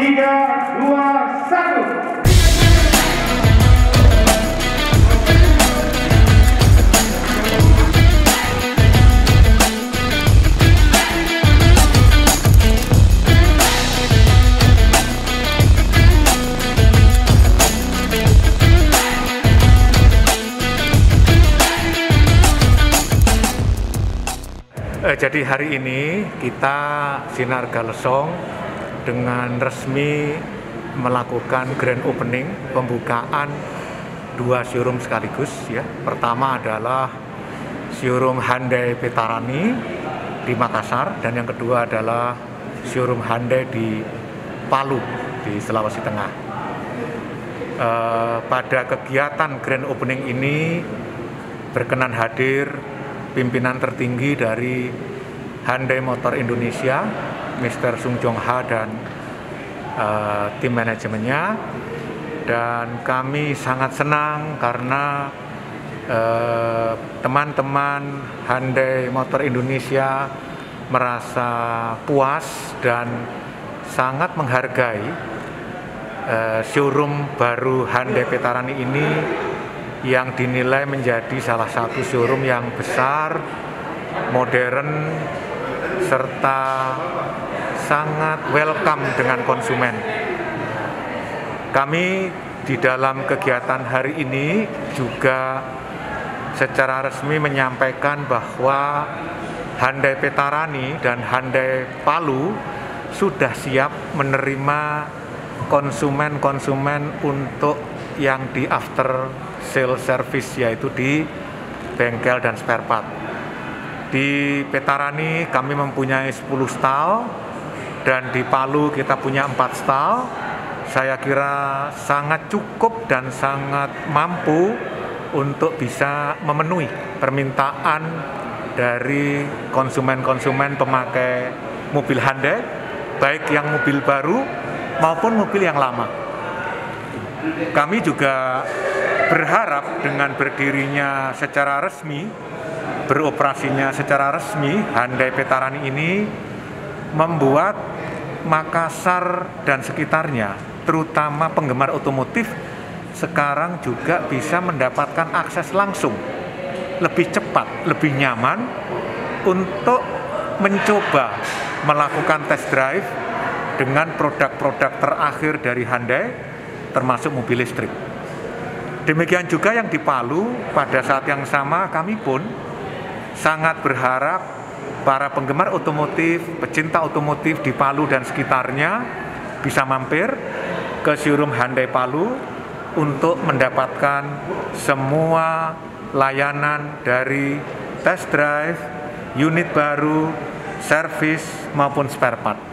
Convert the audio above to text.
3, 2, 1. Jadi hari ini kita Sinar Galesong dengan resmi melakukan grand opening, pembukaan dua showroom sekaligus ya. Pertama adalah showroom Hyundai Petarani di Makassar dan yang kedua adalah showroom Hyundai di Palu di Sulawesi Tengah. Pada kegiatan grand opening ini berkenan hadir pimpinan tertinggi dari Hyundai Motor Indonesia, Mr. Sung Jong Ha dan tim manajemennya. Dan kami sangat senang karena teman-teman Hyundai Motor Indonesia merasa puas dan sangat menghargai showroom baru Hyundai Petarani ini yang dinilai menjadi salah satu showroom yang besar, modern, serta sangat welcome dengan konsumen. Kami di dalam kegiatan hari ini juga secara resmi menyampaikan bahwa Hyundai Petarani dan Hyundai Palu sudah siap menerima konsumen-konsumen untuk yang di after sale service, yaitu di bengkel dan spare part. Di Petarani kami mempunyai 10 stall dan di Palu kita punya 4 stall. Saya kira sangat cukup dan sangat mampu untuk bisa memenuhi permintaan dari konsumen-konsumen pemakai mobil Hyundai, baik yang mobil baru maupun mobil yang lama. Kami juga berharap dengan berdirinya secara resmi, beroperasinya secara resmi Hyundai Petarani ini membuat Makassar dan sekitarnya, terutama penggemar otomotif, sekarang juga bisa mendapatkan akses langsung, lebih cepat, lebih nyaman untuk mencoba melakukan test drive dengan produk-produk terakhir dari Hyundai, termasuk mobil listrik. Demikian juga yang di Palu, pada saat yang sama kami pun sangat berharap para penggemar otomotif, pecinta otomotif di Palu dan sekitarnya bisa mampir ke showroom Hyundai Palu untuk mendapatkan semua layanan dari test drive, unit baru, servis maupun spare part.